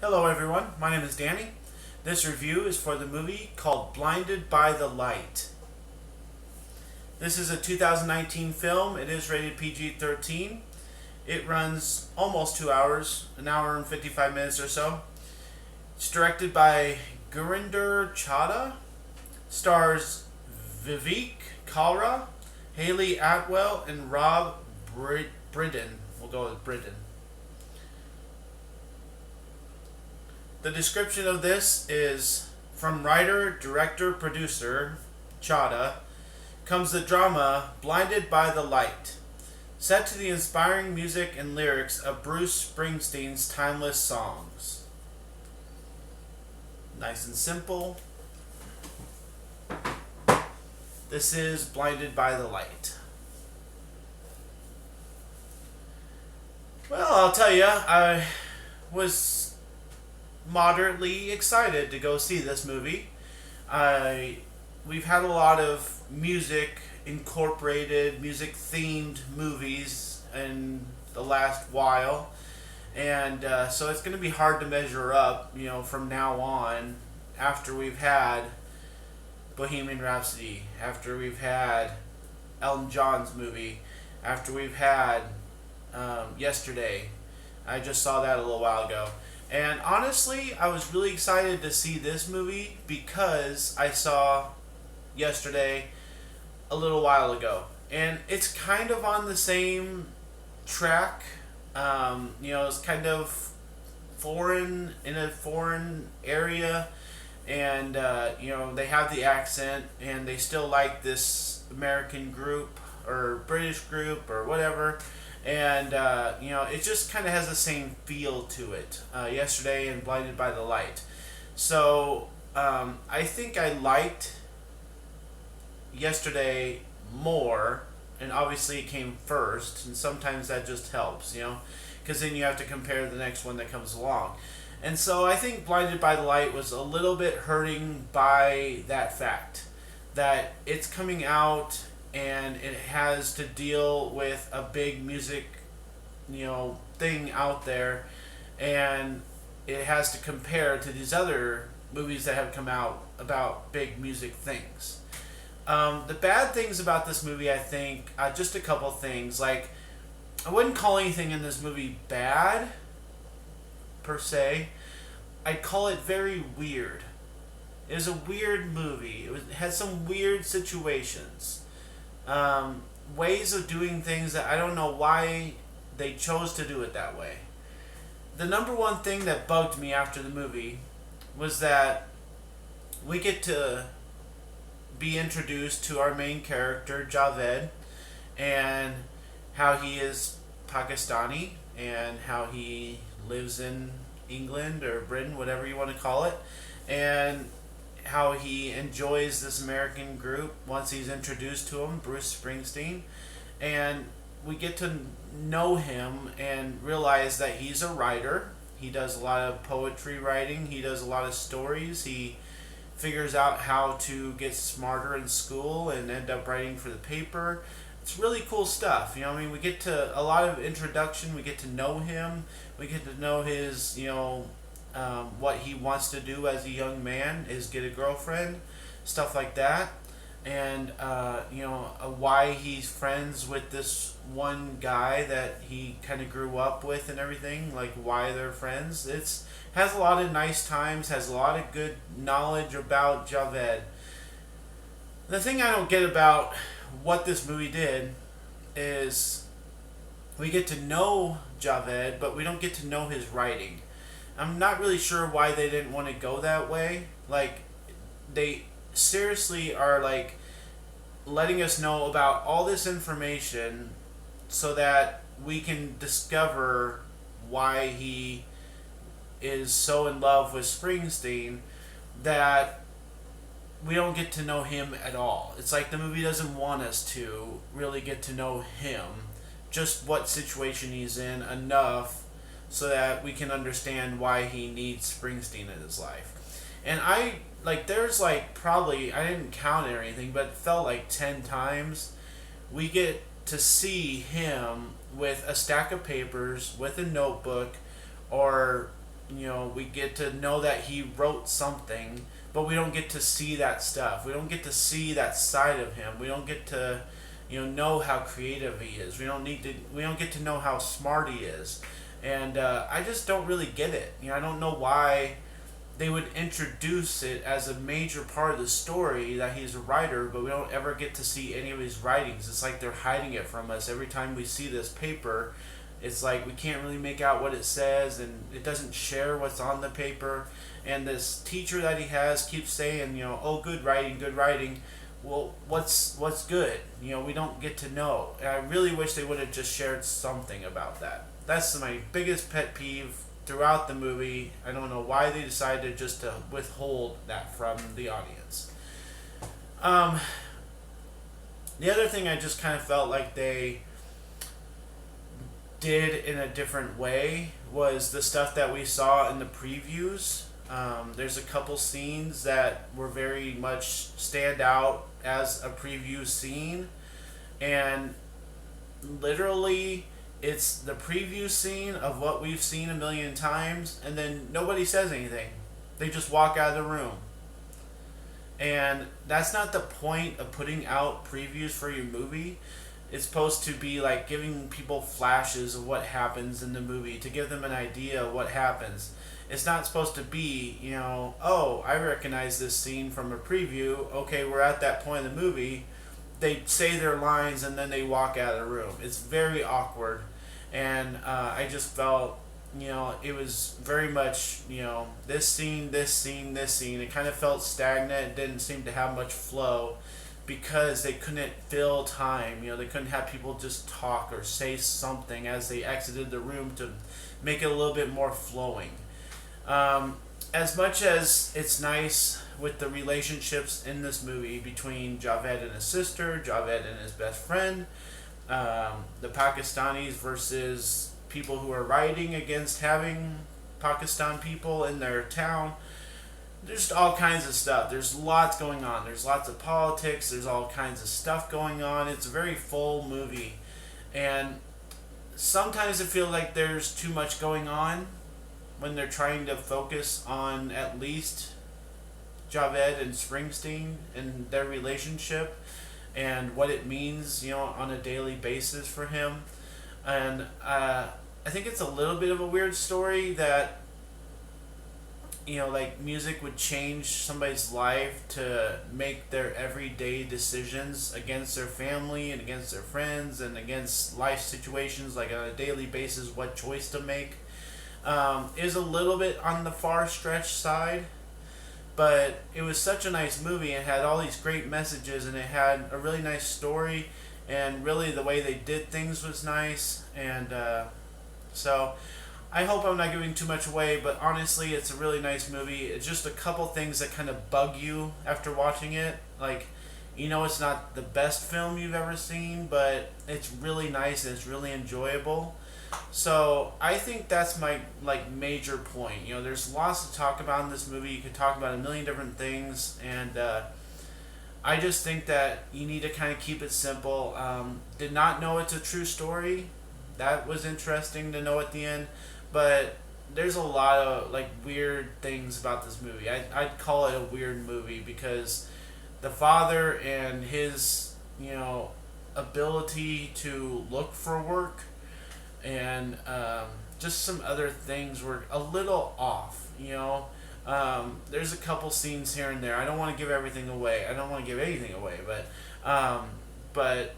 Hello everyone, my name is Danny. This review is for the movie called Blinded by the Light. This is a 2019 film. It is rated PG-13. It runs almost 2 hours, an hour and 55 minutes or so. It's directed by Gurinder Chadha. Stars Vivek Kalra, Haley Atwell, and Rob Brydon. We'll go with Brydon. The description of this is from writer, director, producer Chadha comes the drama Blinded by the Light, set to the inspiring music and lyrics of Bruce Springsteen's timeless songs. Nice and simple. This is Blinded by the Light. Well, I'll tell you, I was moderately excited to go see this movie. We've had a lot of music incorporated, music themed movies in the last while, and so it's going to be hard to measure up, from now on. After we've had Bohemian Rhapsody, after we've had Elton John's movie, after we've had Yesterday. I just saw that a little while ago. And honestly, I was really excited to see this movie because I saw Yesterday a little while ago. And it's kind of on the same track. It's kind of foreign, in a foreign area. And, they have the accent and they still like this American group or British group or whatever. And, it just kind of has the same feel to it. Yesterday and Blinded by the Light. So, I think I liked Yesterday more, and obviously it came first, and sometimes that just helps, because then you have to compare the next one that comes along. And so I think Blinded by the Light was a little bit hurting by that fact, that it's coming out and it has to deal with a big music, thing out there, and it has to compare to these other movies that have come out about big music things. The bad things about this movie, I think, just a couple things. Like, I wouldn't call anything in this movie bad, per se. I'd call it very weird. It was a weird movie. It had some weird situations. Ways of doing things that I don't know why they chose to do it that way. The number one thing that bugged me after the movie was that we get to be introduced to our main character, Javed, and how he is Pakistani and how he lives in England or Britain, whatever you want to call it, and how he enjoys this American group once he's introduced to him, Bruce Springsteen. And we get to know him and realize that he's a writer. He does a lot of poetry writing. He does a lot of stories. He figures out how to get smarter in school and end up writing for the paper. It's really cool stuff. We get to a lot of introduction. We get to know him. We get to know his, what he wants to do as a young man is get a girlfriend, stuff like that. And, why he's friends with this one guy that he kind of grew up with and everything, like why they're friends. It's has a lot of nice times, has a lot of good knowledge about Javed. The thing I don't get about what this movie did is we get to know Javed, but we don't get to know his writing. I'm not really sure why they didn't want to go that way. Like, they seriously are, like, letting us know about all this information so that we can discover why he is so in love with Springsteen that we don't get to know him at all. It's like the movie doesn't want us to really get to know him, just what situation he's in enough so that we can understand why he needs Springsteen in his life. And there's probably, I didn't count or anything, but it felt like 10 times we get to see him with a stack of papers, with a notebook, or we get to know that he wrote something, but we don't get to see that stuff. We don't get to see that side of him. We don't get to know how creative he is. We don't get to know how smart he is. And I just don't really get it. I don't know why they would introduce it as a major part of the story that he's a writer, but we don't ever get to see any of his writings. It's like they're hiding it from us. Every time we see this paper, it's like we can't really make out what it says, and it doesn't share what's on the paper. And this teacher that he has keeps saying, oh, good writing, good writing. Well, what's good? We don't get to know. And I really wish they would have just shared something about that. That's my biggest pet peeve throughout the movie. I don't know why they decided just to withhold that from the audience. The other thing I just kind of felt like they did in a different way was the stuff that we saw in the previews. There's a couple scenes that were very much stand out as a preview scene, and literally it's the preview scene of what we've seen a million times, and then nobody says anything. They just walk out of the room. And that's not the point of putting out previews for your movie. It's supposed to be like giving people flashes of what happens in the movie, to give them an idea of what happens. It's not supposed to be, oh, I recognize this scene from a preview. Okay, we're at that point in the movie. They say their lines and then they walk out of the room. It's very awkward. And I just felt, it was very much, this scene, this scene, this scene. It kind of felt stagnant. It didn't seem to have much flow because they couldn't fill time. They couldn't have people just talk or say something as they exited the room to make it a little bit more flowing. As much as it's nice with the relationships in this movie between Javed and his sister, Javed and his best friend, the Pakistanis versus people who are rioting against having Pakistan people in their town, there's all kinds of stuff. There's lots going on. There's lots of politics. There's all kinds of stuff going on. It's a very full movie. And sometimes it feels like there's too much going on when they're trying to focus on at least Javed and Springsteen and their relationship and what it means, on a daily basis for him. And I think it's a little bit of a weird story that, like music would change somebody's life to make their everyday decisions against their family and against their friends and against life situations, like on a daily basis, what choice to make. Is a little bit on the far stretch side, but it was such a nice movie. It had all these great messages, and it had a really nice story, and really the way they did things was nice. And so I hope I'm not giving too much away, but honestly, it's a really nice movie. It's just a couple things that kind of bug you after watching it. Like, it's not the best film you've ever seen, but it's really nice and it's really enjoyable. So I think that's my major point. There's lots to talk about in this movie. You could talk about a million different things, and I just think that you need to kind of keep it simple. Did not know it's a true story. That was interesting to know at the end, but there's a lot of weird things about this movie. I'd call it a weird movie because the father and his ability to look for work and just some other things were a little off. There's a couple scenes here and there. I don't want to give everything away. I don't want to give anything away, but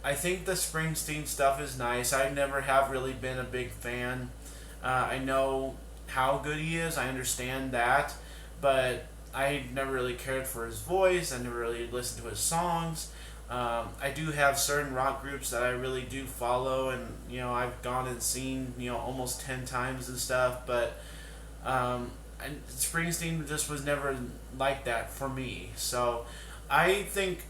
I think the Springsteen stuff is nice. I never have really been a big fan. I know how good he is. I understand that, but I never really cared for his voice. I never really listened to his songs. I do have certain rock groups that I really do follow, and I've gone and seen almost 10 times and stuff, but and Springsteen just was never like that for me. So I think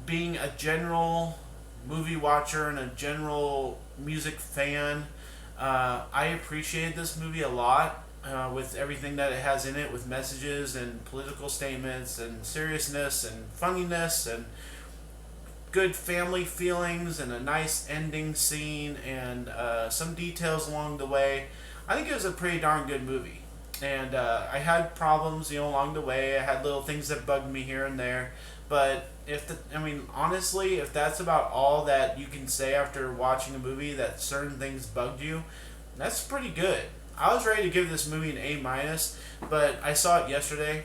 being a general movie watcher and a general music fan, I appreciated this movie a lot. With everything that it has in it, with messages and political statements and seriousness and funniness and good family feelings and a nice ending scene and some details along the way. I think it was a pretty darn good movie. and I had problems, along the way. I had little things that bugged me here and there, but honestly, if that's about all that you can say after watching a movie, that certain things bugged you, that's pretty good. I was ready to give this movie an A minus, but I saw it yesterday,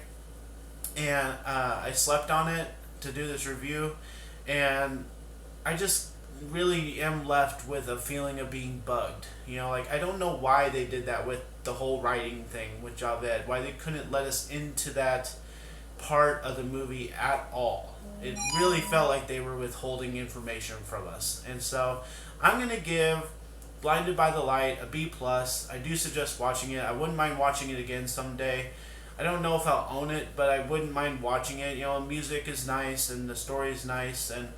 and I slept on it to do this review, and I just really am left with a feeling of being bugged. Like, I don't know why they did that with the whole writing thing with Javed. Why they couldn't let us into that part of the movie at all. It really felt like they were withholding information from us. And so I'm gonna give Blinded by the Light a B plus. I do suggest watching it. I wouldn't mind watching it again someday. I don't know if I'll own it, but I wouldn't mind watching it. Music is nice and the story is nice, and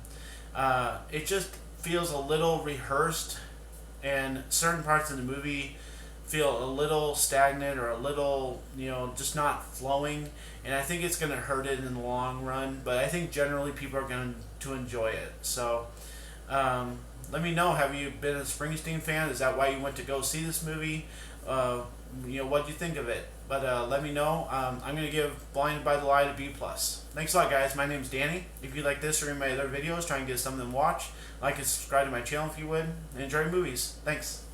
it just feels a little rehearsed, and certain parts of the movie feel a little stagnant or a little, just not flowing. And I think it's going to hurt it in the long run, but I think generally people are going to enjoy it. So let me know, have you been a Springsteen fan? Is that why you went to go see this movie? What do you think of it? But let me know. I'm going to give Blinded by the Light a B+. Thanks a lot, guys. My name's Danny. If you like this or any of my other videos, try and get something to watch. Like and subscribe to my channel if you would. And enjoy movies. Thanks.